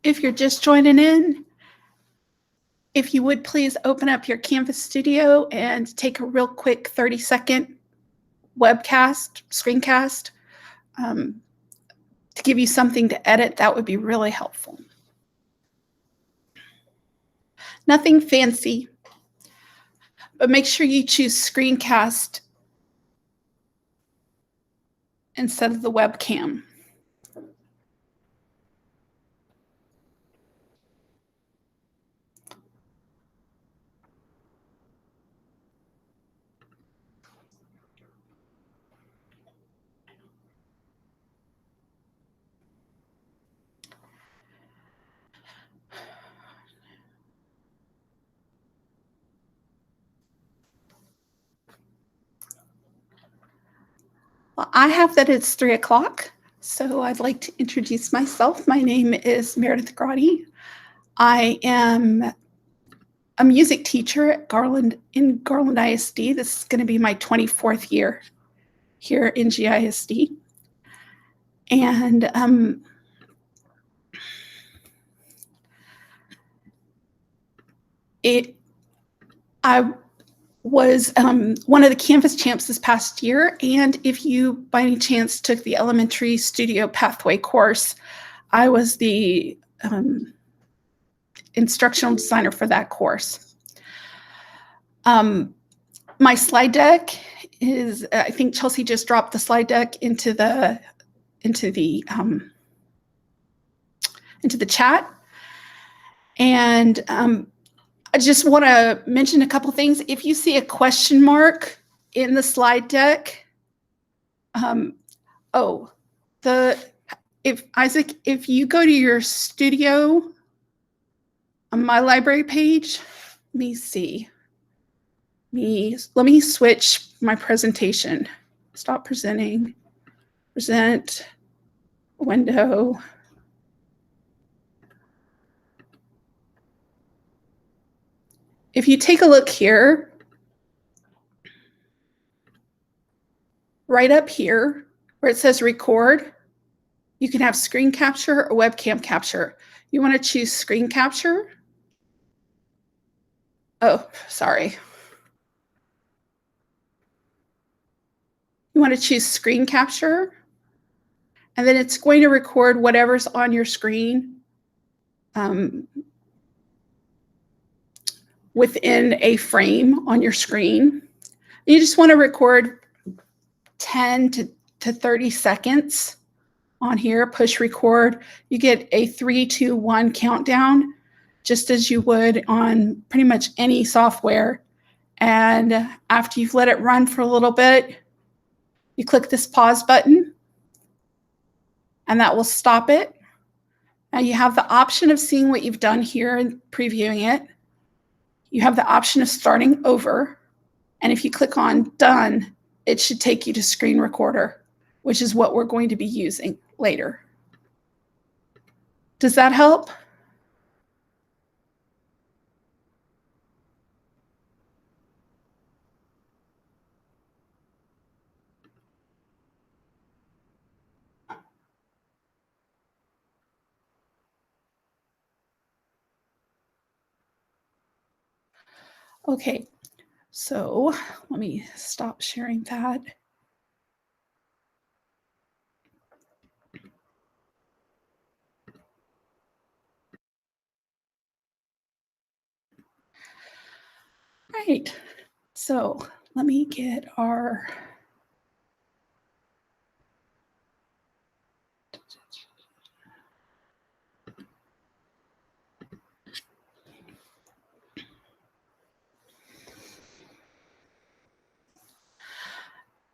If you're just joining in, if you would please open up your Canvas Studio and take a real quick 30-second webcast, screencast, to give you something to edit, that would be really helpful. Nothing fancy, but make sure you choose screencast instead of the webcam. Well, I have that it's 3 o'clock, so I'd like to introduce myself. My name is Meredith Grotti. I am a music teacher at Garland ISD. This is going to be my 24th year here in GISD. And I was one of the Canvas champs this past year, and if you by any chance took the elementary studio pathway course, I was the instructional designer for that course. My slide deck is, I think Chelsea just dropped the slide deck into the chat, and I just want to mention a couple things. If you see a question mark in the slide deck, if you go to your studio on my library page, let me see. Let me switch my presentation. Stop presenting. Present. Window. If you take a look here, right up here where it says record, you can have screen capture or webcam capture. You want to choose screen capture. Oh, sorry. You want to choose screen capture, and then it's going to record whatever's on your screen within a frame on your screen. You just want to record 10 to 30 seconds on here, push record. You get a 3, 2, 1 countdown, just as you would on pretty much any software. And after you've let it run for a little bit, you click this pause button, and that will stop it. Now you have the option of seeing what you've done here and previewing it. You have the option of starting over. And if you click on done, it should take you to screen recorder, which is what we're going to be using later. Does that help? Okay, so let me stop sharing that. Right, so let me get our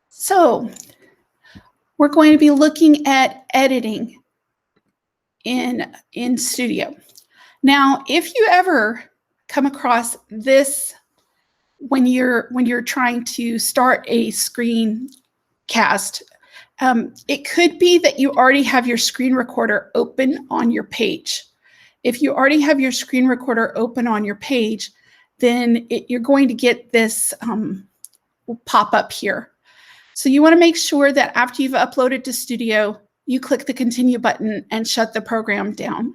So we're going to be looking at editing in Studio. Now, if you ever come across this when you're trying to start a screencast, it could be that you already have your screen recorder open on your page. If you already have your screen recorder open on your page, then you're going to get this pop up here. So you want to make sure that after you've uploaded to Studio, you click the continue button and shut the program down.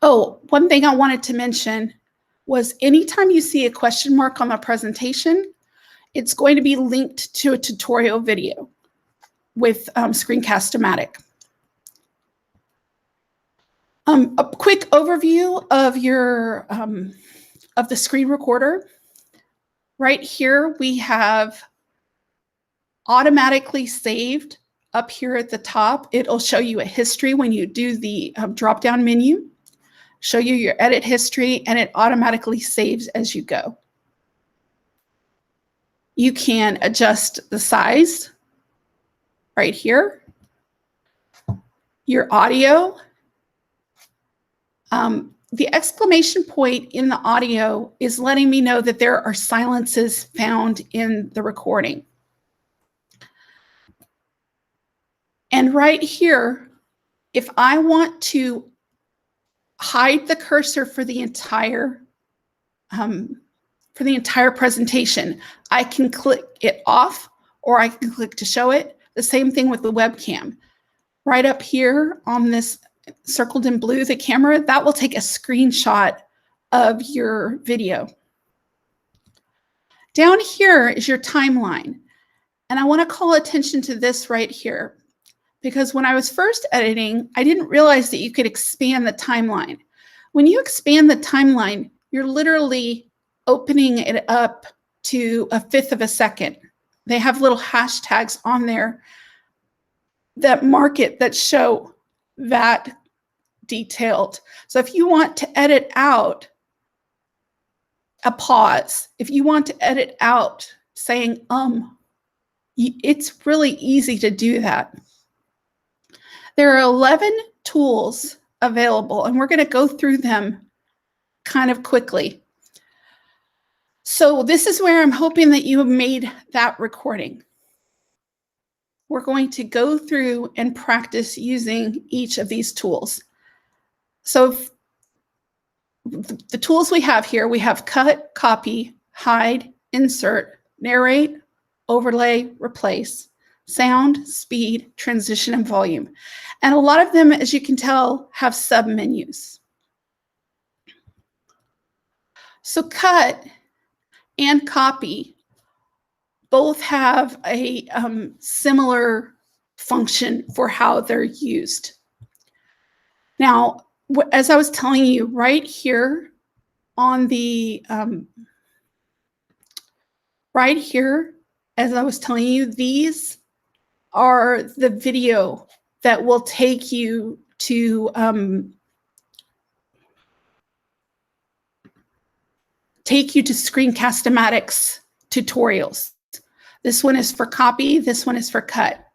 Oh, one thing I wanted to mention was anytime you see a question mark on a presentation, it's going to be linked to a tutorial video with Screencast-O-Matic. A quick overview of your of the screen recorder. Right here, we have automatically saved up here at the top. It'll show you a history when you do the drop-down menu, show you your edit history, and it automatically saves as you go. You can adjust the size right here, your audio. The exclamation point in the audio is letting me know that there are silences found in the recording. And right here, if I want to hide the cursor for the entire presentation, I can click it off or I can click to show it. The same thing with the webcam. Right up here on this circled in blue, the camera, that will take a screenshot of your video. Down here is your timeline. And I want to call attention to this right here, because when I was first editing, I didn't realize that you could expand the timeline. When you expand the timeline, you're literally opening it up to 1/5 of a second. They have little hashtags on there that mark it, that show that detailed. So if you want to edit out a pause, if you want to edit out saying it's really easy to do that. There are 11 tools available, and we're going to go through them kind of quickly. So this is where I'm hoping that you have made that recording. We're going to go through and practice using each of these tools. So the tools we have here, we have cut, copy, hide, insert, narrate, overlay, replace, sound, speed, transition, and volume. And a lot of them, as you can tell, have submenus. So cut and copy both have a similar function for how they're used. Now, as I was telling you, right here on the, right here, as I was telling you, these are the video that will take you to Screencast-O-Matic's tutorials. This one is for copy, this one is for cut.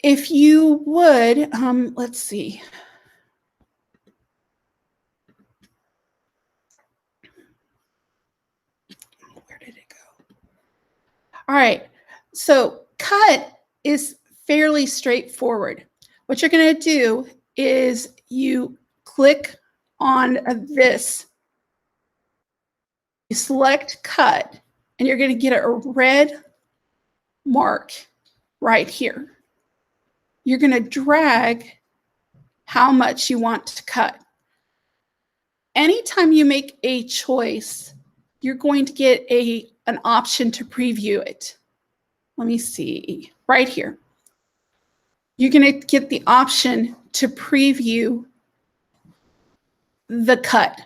If you would, let's see. Where did it go? All right, so cut is fairly straightforward. What you're going to do is you click on this, you select cut, and you're going to get a red mark right here. You're going to drag how much you want to cut. Anytime you make a choice, you're going to get an option to preview it. Let me see, right here. You're going to get the option to preview the cut.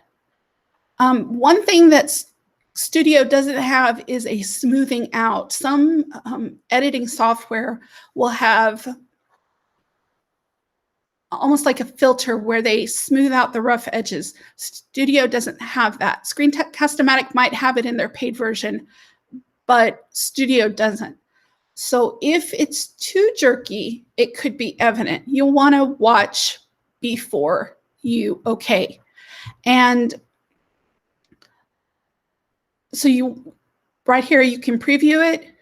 One thing that Studio doesn't have is a smoothing out. Some editing software will have almost like a filter where they smooth out the rough edges. Studio doesn't have that. Screencast-O-Matic might have it in their paid version, but Studio doesn't. So if it's too jerky, it could be evident. You'll want to watch before you okay. And so right here, you can preview it.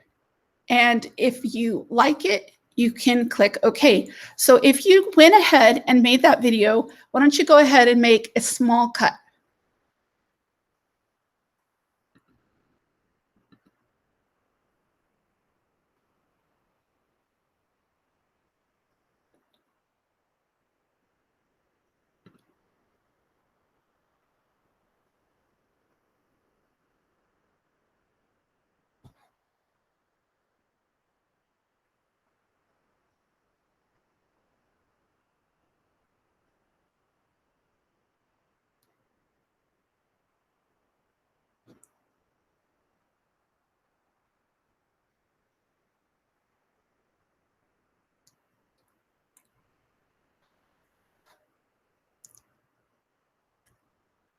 And if you like it, you can click OK. So if you went ahead and made that video, why don't you go ahead and make a small cut?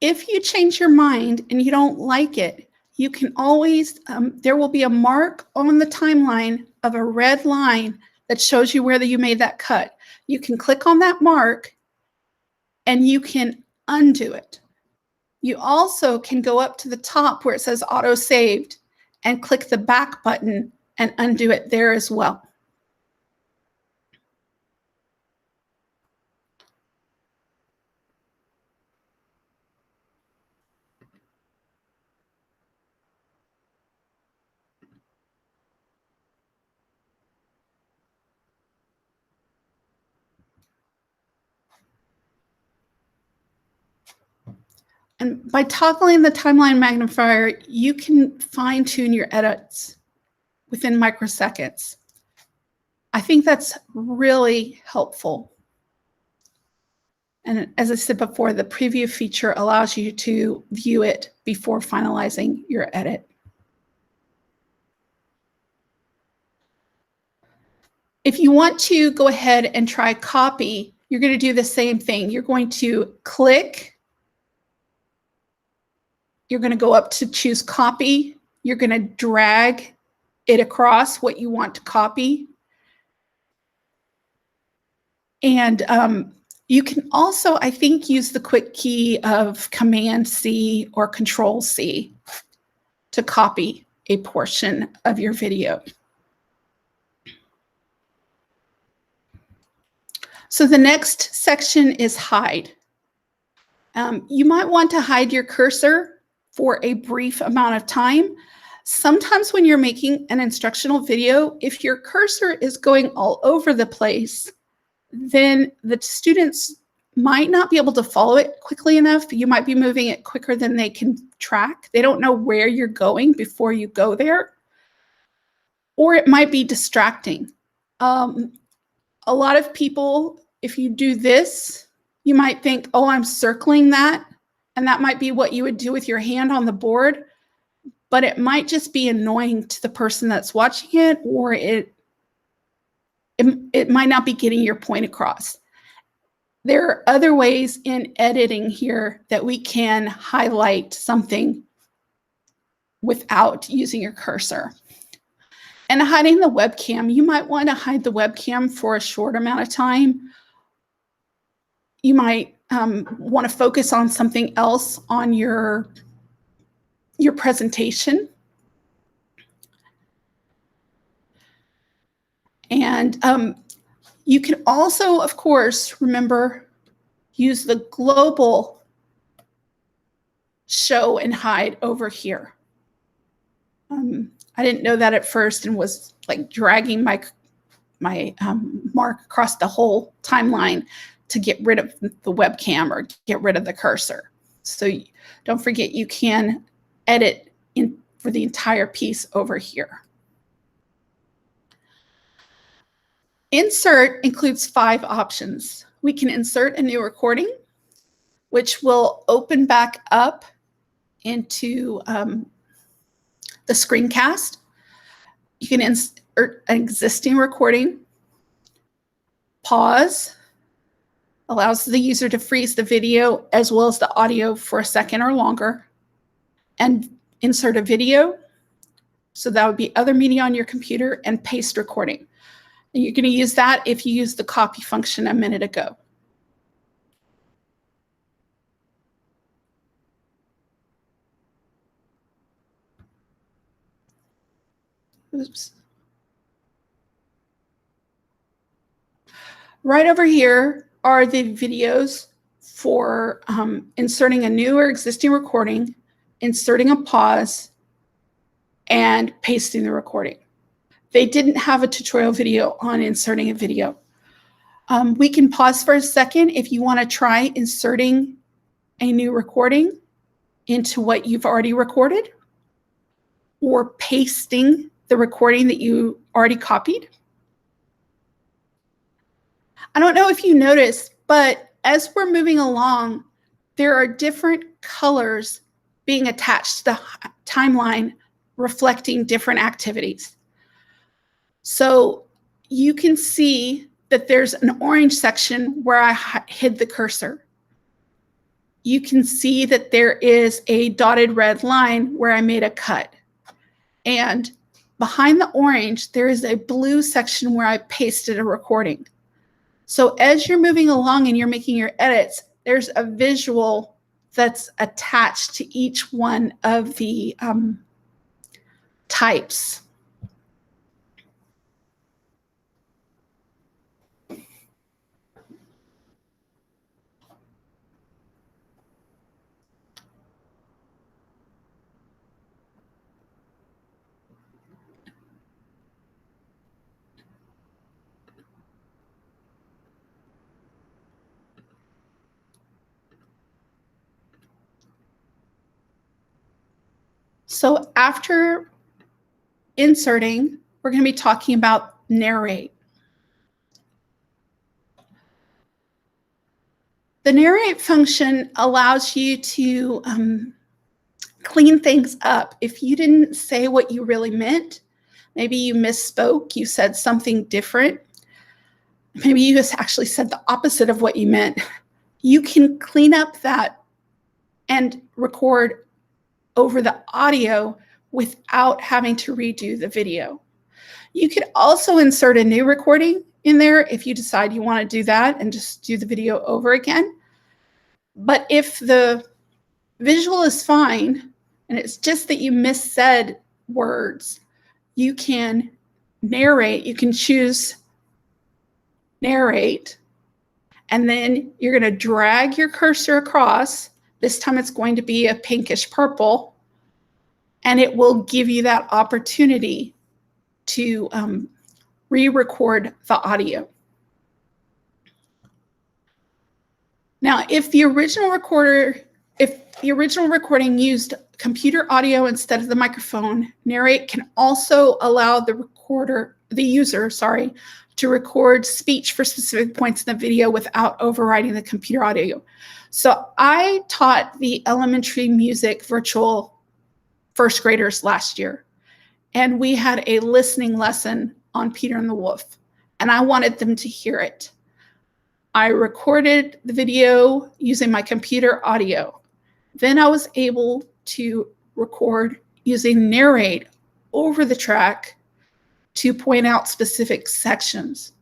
if you change your mind and you don't like it, you can always, there will be a mark on the timeline of a red line that shows you where you made that cut. You can click on that mark and you can undo it. You also can go up to the top where it says auto saved and click the back button and undo it there as well. And by toggling the timeline magnifier, you can fine-tune your edits within microseconds. I think that's really helpful. And as I said before, the preview feature allows you to view it before finalizing your edit. If you want to go ahead and try copy, you're going to do the same thing. You're going to click. You're going to go up to choose copy. You're going to drag it across what you want to copy. And you can also, I think, use the quick key of Command-C or Control-C to copy a portion of your video. So the next section is hide. You might want to hide your cursor for a brief amount of time. Sometimes when you're making an instructional video, if your cursor is going all over the place, then the students might not be able to follow it quickly enough. You might be moving it quicker than they can track. They don't know where you're going before you go there. Or it might be distracting. A lot of people, if you do this, you might think, oh, I'm circling that. And that might be what you would do with your hand on the board. But it might just be annoying to the person that's watching it, or it might not be getting your point across. There are other ways in editing here that we can highlight something without using your cursor. And hiding the webcam, you might want to hide the webcam for a short amount of time. You might want to focus on something else on your presentation. And you can also, of course, remember, use the global show and hide over here. I didn't know that at first and was like dragging my mark across the whole timeline to get rid of the webcam or get rid of the cursor. So don't forget, you can edit for the entire piece over here. Insert includes 5 options. We can insert a new recording, which will open back up into the screencast. You can insert an existing recording. Pause allows the user to freeze the video as well as the audio for a second or longer. And insert a video. So that would be other media on your computer, and paste recording. And you're going to use that if you used the copy function a minute ago. Oops. Right over here are the videos for inserting a new or existing recording, inserting a pause, and pasting the recording. They didn't have a tutorial video on inserting a video. We can pause for a second if you want to try inserting a new recording into what you've already recorded, or pasting the recording that you already copied. I don't know if you noticed, but as we're moving along, there are different colors being attached to the timeline reflecting different activities. So you can see that there's an orange section where I hid the cursor. you can see that there is a dotted red line where I made a cut. And behind the orange, there is a blue section where I pasted a recording. So as you're moving along and you're making your edits, there's a visual that's attached to each one of the types. So after inserting, we're going to be talking about narrate. The narrate function allows you to clean things up. If you didn't say what you really meant, maybe you misspoke, you said something different, maybe you just actually said the opposite of what you meant, you can clean up that and record over the audio without having to redo the video. You could also insert a new recording in there if you decide you want to do that and just do the video over again. But if the visual is fine and it's just that you missaid words, you can narrate. You can choose narrate, and then you're going to drag your cursor across. This time it's going to be a pinkish purple, and it will give you that opportunity to re-record the audio. Now, if the original recording used computer audio instead of the microphone, narrate can also allow the user, to record speech for specific points in the video without overriding the computer audio. So I taught the elementary music virtual first graders last year, and we had a listening lesson on Peter and the Wolf, and I wanted them to hear it. I recorded the video using my computer audio. Then I was able to record using narrate over the track to point out specific sections.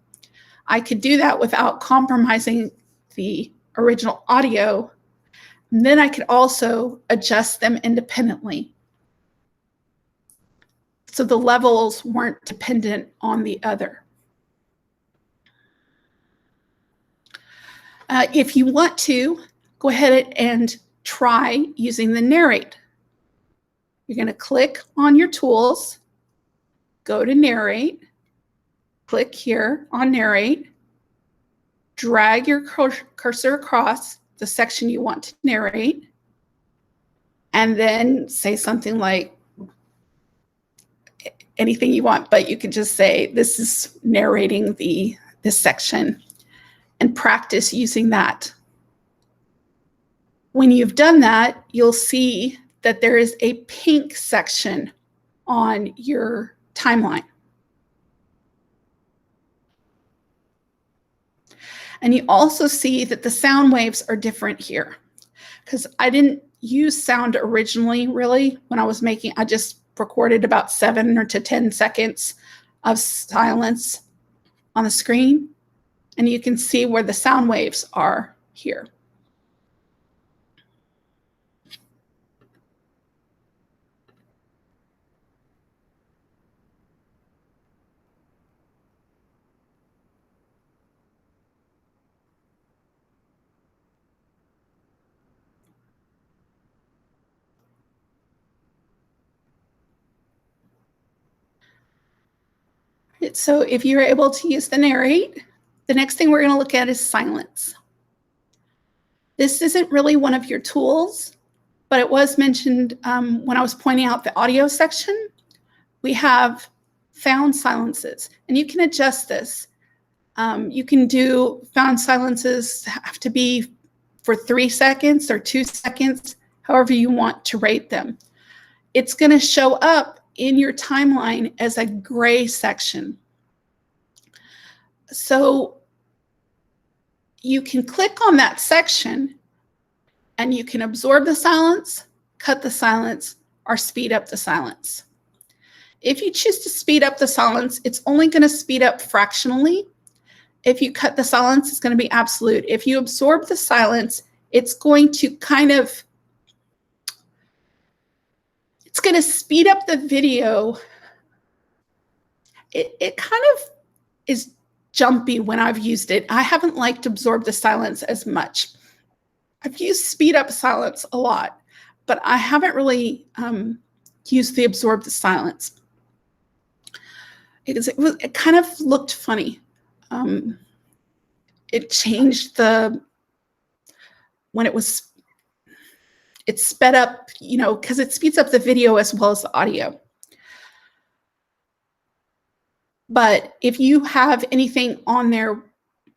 I could do that without compromising the original audio. And then I could also adjust them independently, so the levels weren't dependent on the other. If you want to, go ahead and try using the narrate. You're going to click on your tools, go to narrate, click here on narrate, drag your cursor across the section you want to narrate, and then say something like anything you want, but you could just say, this is narrating this section, and practice using that. When you've done that, you'll see that there is a pink section on your timeline. And you also see that the sound waves are different here, because I didn't use sound originally, really, when I was making, I just recorded about 7 to 10 seconds of silence on the screen. And you can see where the sound waves are here. So if you're able to use the narrate, the next thing we're going to look at is silence. This isn't really one of your tools, but it was mentioned when I was pointing out the audio section. We have found silences, and you can adjust this. You can do found silences have to be for 3 seconds or 2 seconds, however you want to rate them. It's going to show up in your timeline as a gray section. So you can click on that section and you can absorb the silence, cut the silence, or speed up the silence. If you choose to speed up the silence, it's only going to speed up fractionally. If you cut the silence, it's going to be absolute. If you absorb the silence, it's going to it's going to speed up the video. It kind of is jumpy when I've used it. I haven't liked absorb the silence as much. I've used speed up silence a lot, but I haven't really used the absorb the silence. It kind of looked funny. It changed when it sped up, because it speeds up the video as well as the audio. But if you have anything on there,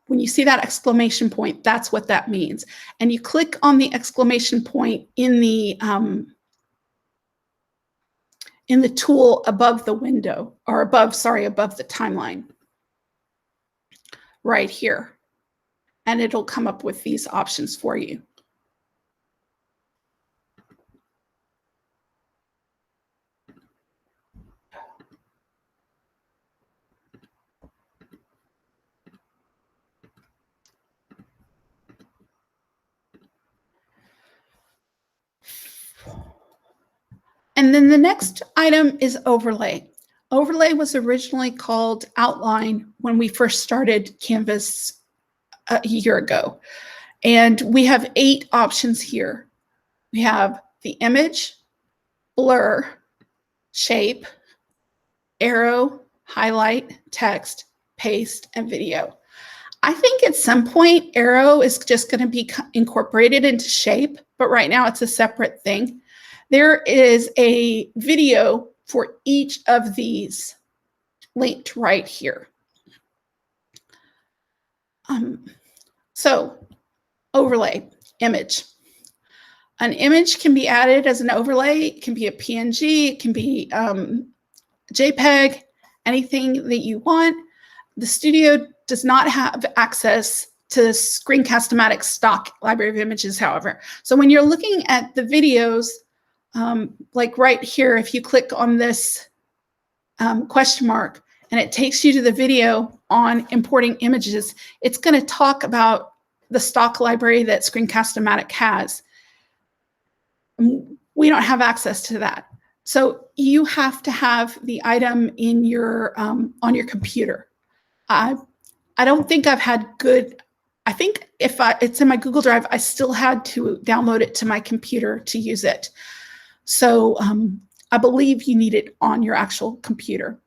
when you see that exclamation point, that's what that means. And you click on the exclamation point in the tool above the window, or above the timeline, right here. And it'll come up with these options for you. And then the next item is overlay. Overlay was originally called outline when we first started Canvas a year ago. And we have 8 options here. We have the image, blur, shape, arrow, highlight, text, paste, and video. I think at some point arrow is just going to be incorporated into shape, but right now it's a separate thing. There is a video for each of these linked right here. So overlay, image. An image can be added as an overlay. It can be a PNG, it can be JPEG, anything that you want. The studio does not have access to Screencast-O-Matic stock library of images, however. So when you're looking at the videos, like right here, if you click on this question mark and it takes you to the video on importing images, it's going to talk about the stock library that Screencast-O-Matic has. We don't have access to that. So you have to have the item in your on your computer. I don't think I've had good, I think if it's in my Google Drive, I still had to download it to my computer to use it. So I believe you need it on your actual computer.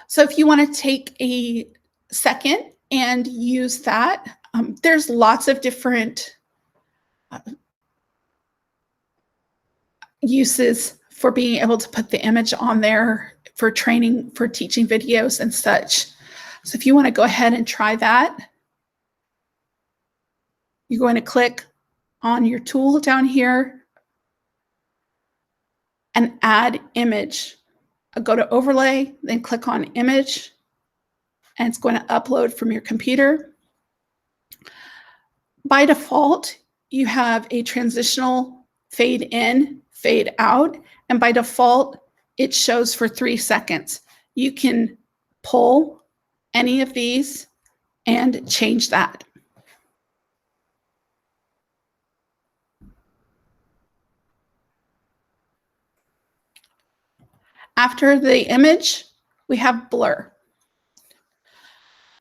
So if you want to take a second and use that, there's lots of different uses for being able to put the image on there for training, for teaching videos and such. So if you want to go ahead and try that, you're going to click on your tool down here and add image. Go to overlay, then click on image, and it's going to upload from your computer. By default, you have a transitional fade in, fade out, and by default, it shows for 3 seconds. You can pull any of these and change that. After the image, we have blur.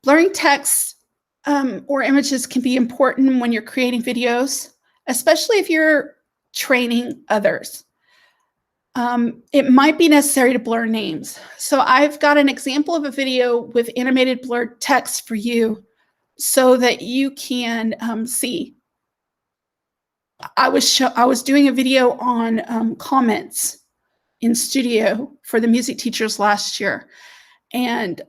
Blurring text or images can be important when you're creating videos, especially if you're training others. It might be necessary to blur names. So I've got an example of a video with animated blurred text for you so that you can see. I was doing a video on comments in studio for the music teachers last year. And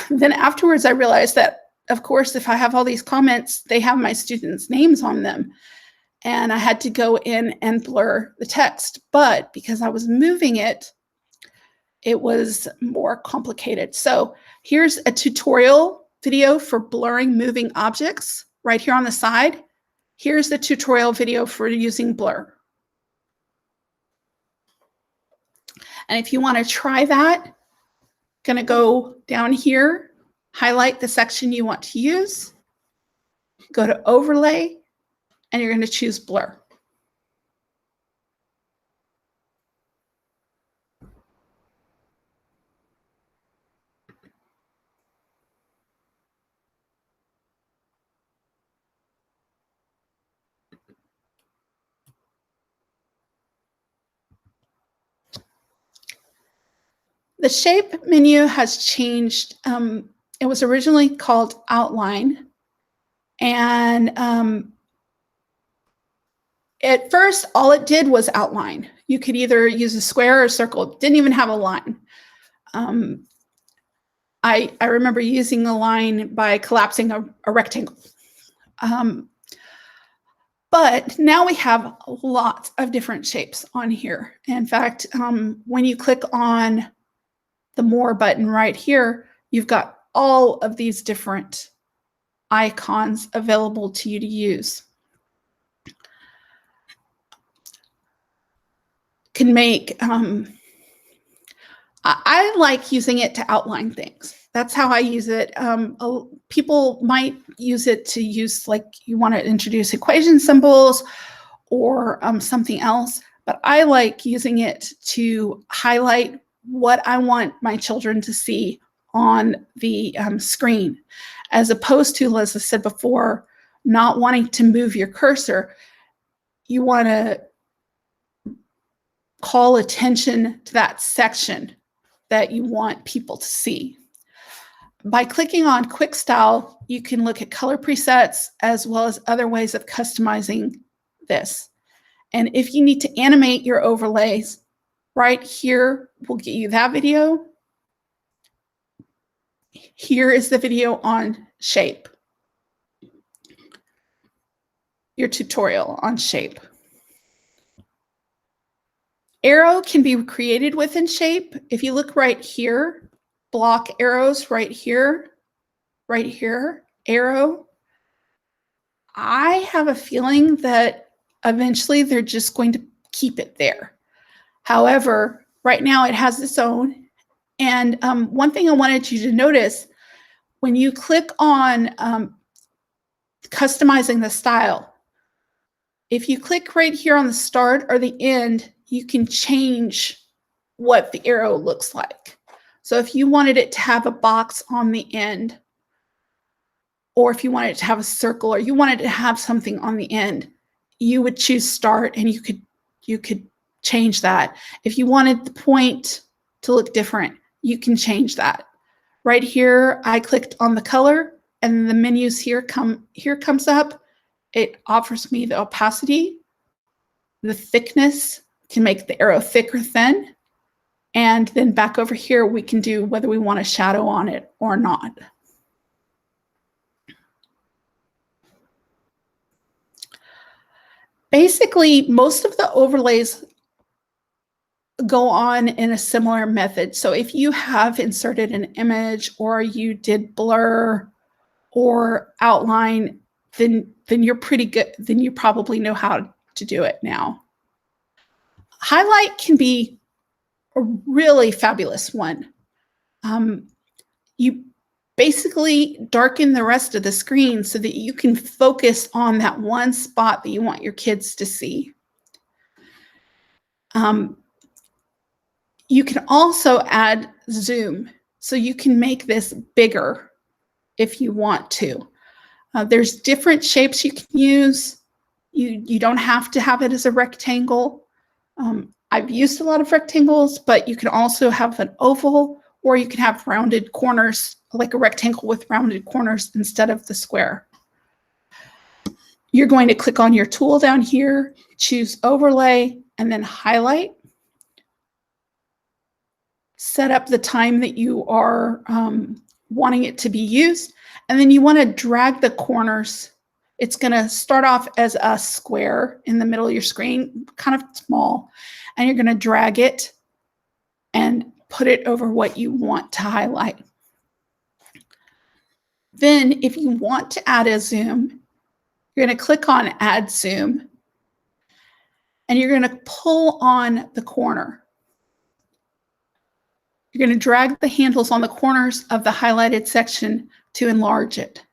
then afterwards, I realized that, of course, if I have all these comments, they have my students' names on them. And I had to go in and blur the text. But because I was moving it, it was more complicated. So here's a tutorial video for blurring moving objects right here on the side. Here's the tutorial video for using blur. And if you want to try that, going to go down here, highlight the section you want to use, go to overlay, and you're going to choose blur. The shape menu has changed. It was originally called outline. And at first, all it did was outline. You could either use a square or a circle. It didn't even have a line. I remember using a line by collapsing a rectangle. But now we have lots of different shapes on here. In fact, when you click on the More button right here, you've got all of these different icons available to you to use. Can make, I like using it to outline things. That's how I use it. People might use it to use, like, you want to introduce equation symbols or something else, but I like using it to highlight what I want my children to see on the screen, as opposed to, as I said before, not wanting to move your cursor. You want to call attention to that section that you want people to see. By clicking on Quick Style, you can look at color presets as well as other ways of customizing this. And if you need to animate your overlays, right here will get you that video. Here is the video on shape, your tutorial on shape. Arrow can be created within shape. If you look right here, block arrows right here, arrow. I have a feeling that eventually they're just going to keep it there. However, right now it has its own. And one thing I wanted you to notice, when you click on customizing the style, if you click right here on the start or the end, you can change what the arrow looks like. So if you wanted it to have a box on the end, or if you wanted it to have a circle, or you wanted to have something on the end, you would choose start and you could change that. If you wanted the point to look different, you can change that. Right here, I clicked on the color and the menus here comes up. It offers me the opacity, the thickness, can make the arrow thick or thin. And then back over here, we can do whether we want a shadow on it or not. Basically, most of the overlays go on in a similar method. So if you have inserted an image or you did blur or outline, then you're pretty good. Then you probably know how to do it now. Highlight can be a really fabulous one. You basically darken the rest of the screen so that you can focus on that one spot that you want your kids to see. You can also add zoom, so you can make this bigger if you want to. There's different shapes you can use. You don't have to have it as a rectangle. I've used a lot of rectangles, but you can also have an oval, or you can have rounded corners, like a rectangle with rounded corners instead of the square. You're going to click on your tool down here, choose overlay, and then highlight. Set up the time that you are wanting it to be used, and then you want to drag the corners. It's going to start off as a square in the middle of your screen, kind of small, and you're going to drag it and put it over what you want to highlight. Then if you want to add a zoom, You're going to click on Add Zoom, and you're going to pull on the corner. You're going to drag the handles on the corners of the highlighted section to enlarge it.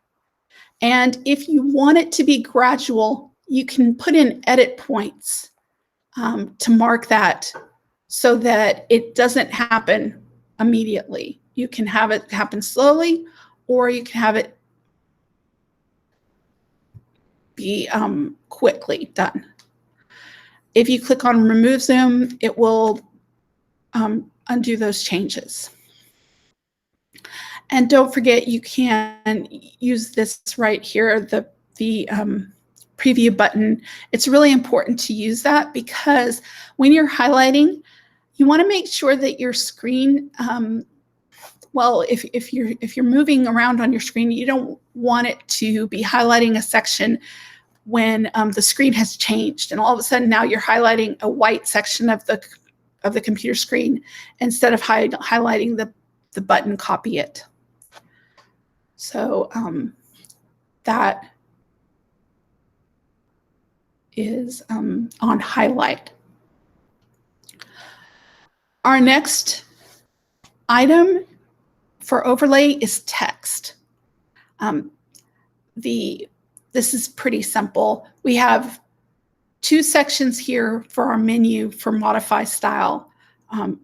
And if you want it to be gradual, you can put in edit points to mark that so that it doesn't happen immediately. You can have it happen slowly, or you can have it be quickly done. If you click on Remove Zoom, it will undo those changes. And don't forget, you can use this right here, the preview button. It's really important to use that because when you're highlighting, you want to make sure that your screen, well, if you're moving around on your screen, you don't want it to be highlighting a section when the screen has changed, and all of a sudden now you're highlighting a white section of the computer screen instead of highlighting the button Copy It. So that is on highlight. Our next item for overlay is text. This is pretty simple. We have two sections here for our menu for modify style.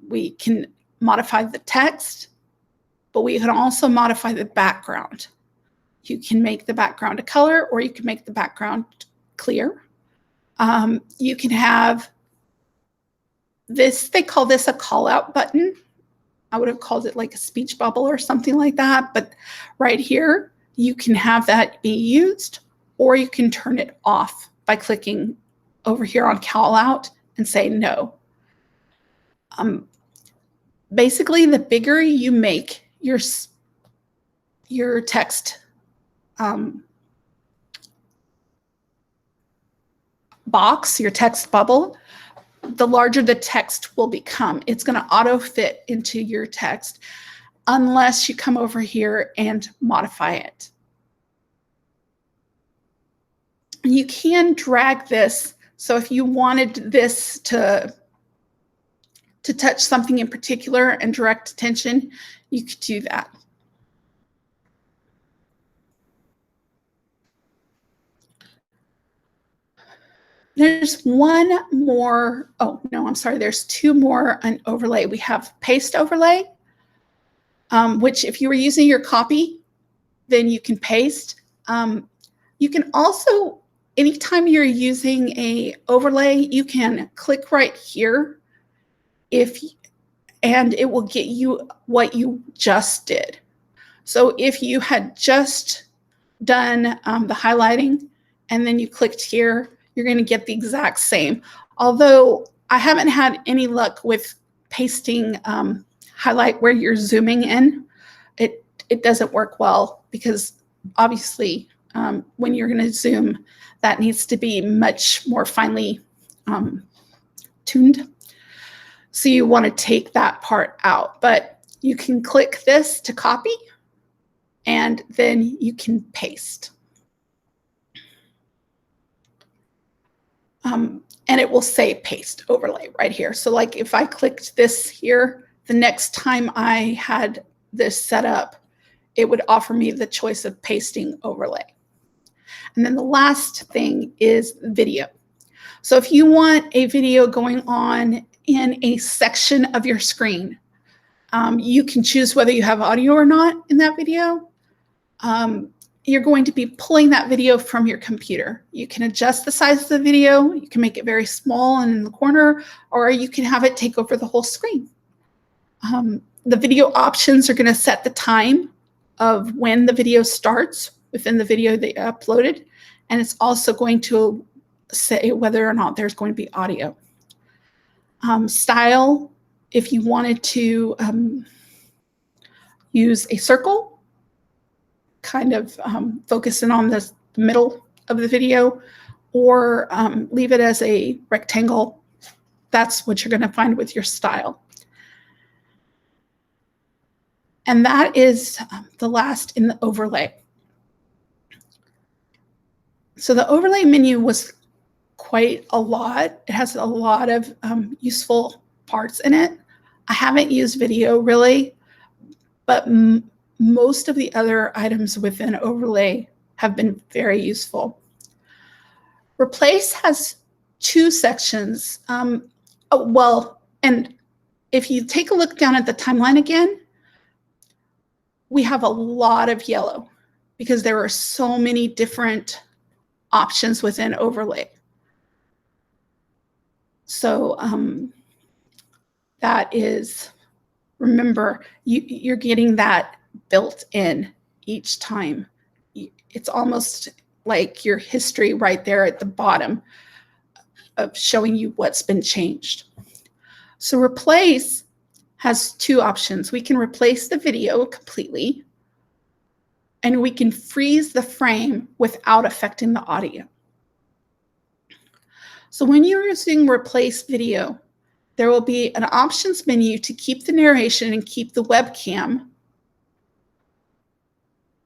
We can modify the text, but we can also modify the background. You can make the background a color, or you can make the background clear. You can have this, they call this a call out button. I would have called it like a speech bubble or something like that, but right here, you can have that be used, or you can turn it off by clicking over here on call out and say no. Basically, the bigger you make your text box, your text bubble, the larger the text will become. It's going to auto fit into your text unless you come over here and modify it. You can drag this. So if you wanted this to touch something in particular and direct attention, you could do that. There's one more, oh no, I'm sorry, there's two more on overlay. We have paste overlay, which if you were using your copy, then you can paste. You can also, anytime you're using a overlay, you can click right here and it will get you what you just did. So if you had just done the highlighting and then you clicked here, you're going to get the exact same. Although I haven't had any luck with pasting highlight where you're zooming in. It doesn't work well because obviously when you're going to zoom, that needs to be much more finely tuned. So you want to take that part out, but you can click this to copy and then you can paste. And it will say paste overlay right here. So like if I clicked this here, the next time I had this set up, it would offer me the choice of pasting overlay. And then the last thing is video. So if you want a video going on in a section of your screen, you can choose whether you have audio or not in that video. You're going to be pulling that video from your computer. You can adjust the size of the video. You can make it very small and in the corner, or you can have it take over the whole screen. The video options are going to set the time of when the video starts within the video that you uploaded, and it's also going to say whether or not there's going to be audio. Style, if you wanted to use a circle, kind of focusing on the middle of the video, or leave it as a rectangle, that's what you're going to find with your style. And that is the last in the overlay. So the overlay menu was quite a lot. It has a lot of useful parts in it. I haven't used video really, but most of the other items within overlay have been very useful. Replace has two sections. And if you take a look down at the timeline again, we have a lot of yellow because there are so many different options within overlay. So that is, remember, you're getting that built in each time. It's almost like your history right there at the bottom of showing you what's been changed. So replace has two options. We can replace the video completely, and we can freeze the frame without affecting the audio. So when you're using replace video, there will be an options menu to keep the narration and keep the webcam,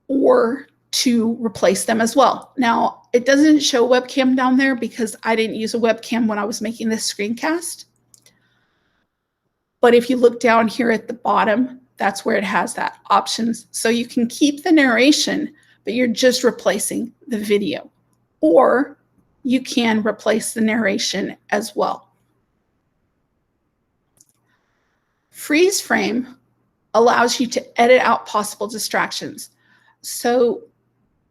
or to replace them as well. Now, it doesn't show webcam down there because I didn't use a webcam when I was making this screencast. But if you look down here at the bottom, that's where it has that options. So you can keep the narration, but you're just replacing the video. Or you can replace the narration as well. Freeze frame allows you to edit out possible distractions. So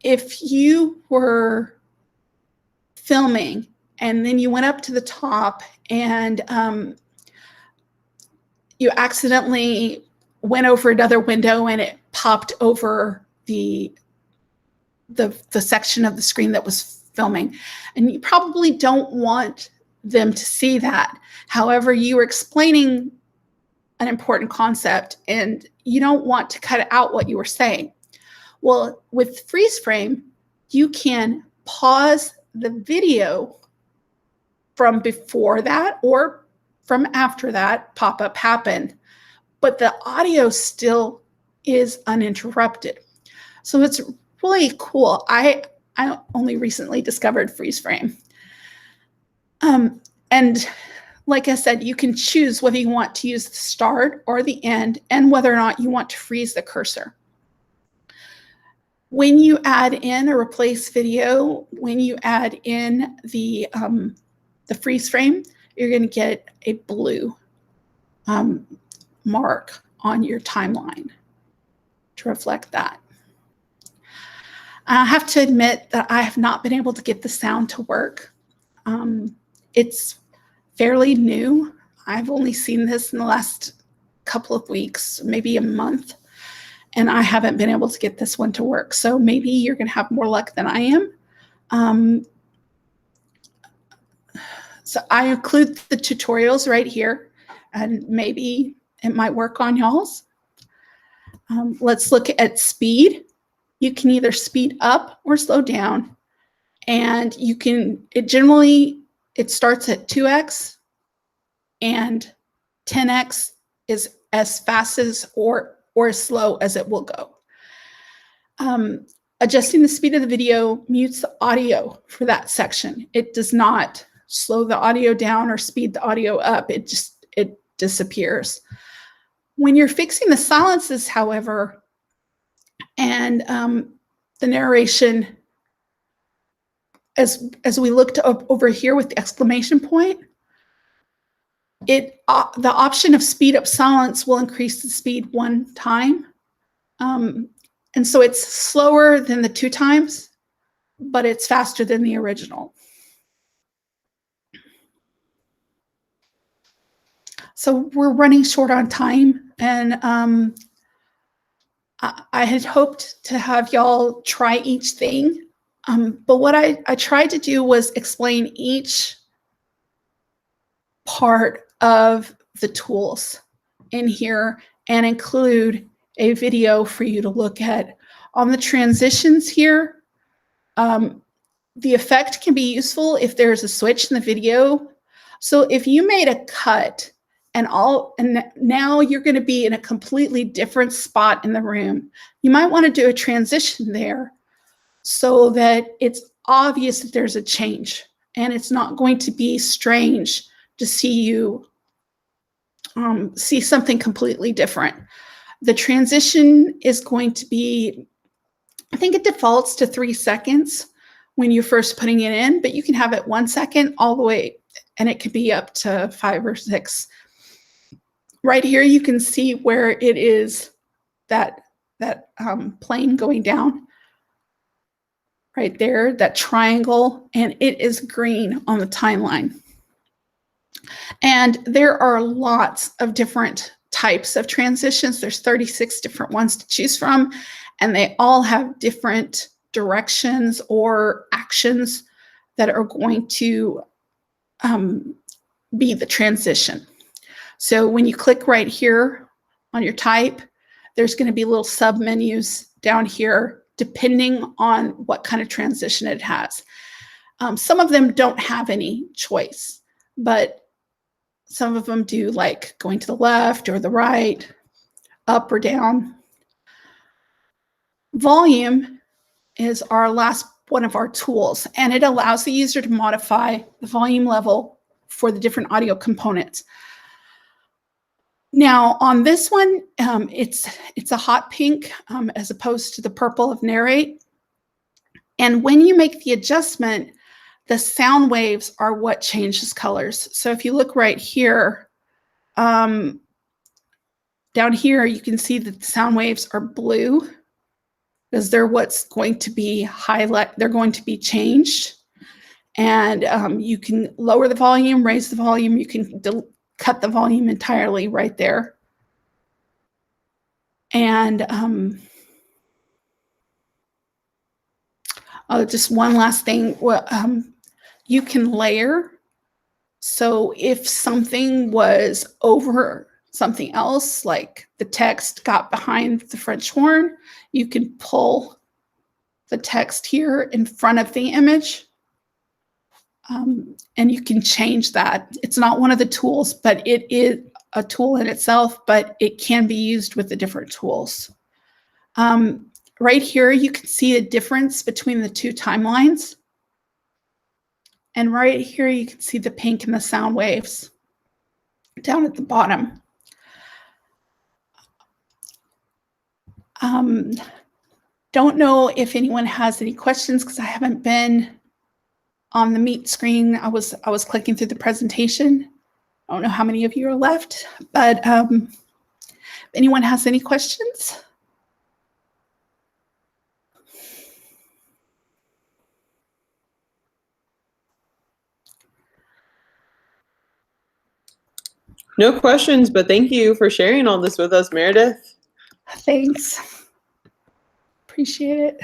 if you were filming and then you went up to the top and you accidentally went over another window and it popped over the section of the screen that was filming, and you probably don't want them to see that. However, you were explaining an important concept and you don't want to cut out what you were saying. Well, with freeze frame, you can pause the video from before that or from after that pop-up happened, but the audio still is uninterrupted. So it's really cool. I only recently discovered freeze frame. And like I said, you can choose whether you want to use the start or the end and whether or not you want to freeze the cursor. When you add in a replace video, when you add in the freeze frame, you're going to get a blue mark on your timeline to reflect that. I have to admit that I have not been able to get the sound to work. It's fairly new. I've only seen this in the last couple of weeks, maybe a month, and I haven't been able to get this one to work. So maybe you're going to have more luck than I am. So I include the tutorials right here, and maybe it might work on y'all's. Let's look at speed. You can either speed up or slow down, and you can, it starts at 2x, and 10x is as fast as or as slow as it will go. Adjusting the speed of the video mutes the audio for that section. It does not slow the audio down or speed the audio up. It disappears. When you're fixing the silences, however, and the narration, as we looked up over here with the exclamation point, the option of speed up silence will increase the speed 1 time. And so it's slower than the 2 times, but it's faster than the original. So we're running short on time, and I had hoped to have y'all try each thing, but what I tried to do was explain each part of the tools in here and include a video for you to look at. On the transitions here, the effect can be useful if there's a switch in the video. So if you made a cut and now you're going to be in a completely different spot in the room, you might want to do a transition there so that it's obvious that there's a change, and it's not going to be strange to see you see something completely different. The transition is going to be, I think it defaults to 3 seconds when you're first putting it in, but you can have it 1 second all the way, and it could be up to 5 or 6. Right here, you can see where it is that plane going down. Right there, that triangle, and it is green on the timeline. And there are lots of different types of transitions. There's 36 different ones to choose from, and they all have different directions or actions that are going to be the transition. So when you click right here on your type, there's going to be little submenus down here depending on what kind of transition it has. Some of them don't have any choice, but some of them do, like going to the left or the right, up or down. Volume is our last one of our tools, and it allows the user to modify the volume level for the different audio components. Now on this one, it's a hot pink as opposed to the purple of Narrate. And when you make the adjustment, the sound waves are what changes colors. So if you look right here, down here, you can see that the sound waves are blue because they're what's going to be they're going to be changed. And you can lower the volume, raise the volume, you can cut the volume entirely right there. And just one last thing, you can layer. So if something was over something else, like the text got behind the French horn, you can pull the text here in front of the image. And you can change that. It's not one of the tools, but it is a tool in itself, but it can be used with the different tools. Right here, you can see the difference between the two timelines. And right here, you can see the pink and the sound waves down at the bottom. Don't know if anyone has any questions because I haven't been on the Meet screen. I was clicking through the presentation. I don't know how many of you are left, but if anyone has any questions? No questions, but thank you for sharing all this with us, Meredith. Thanks. Appreciate it.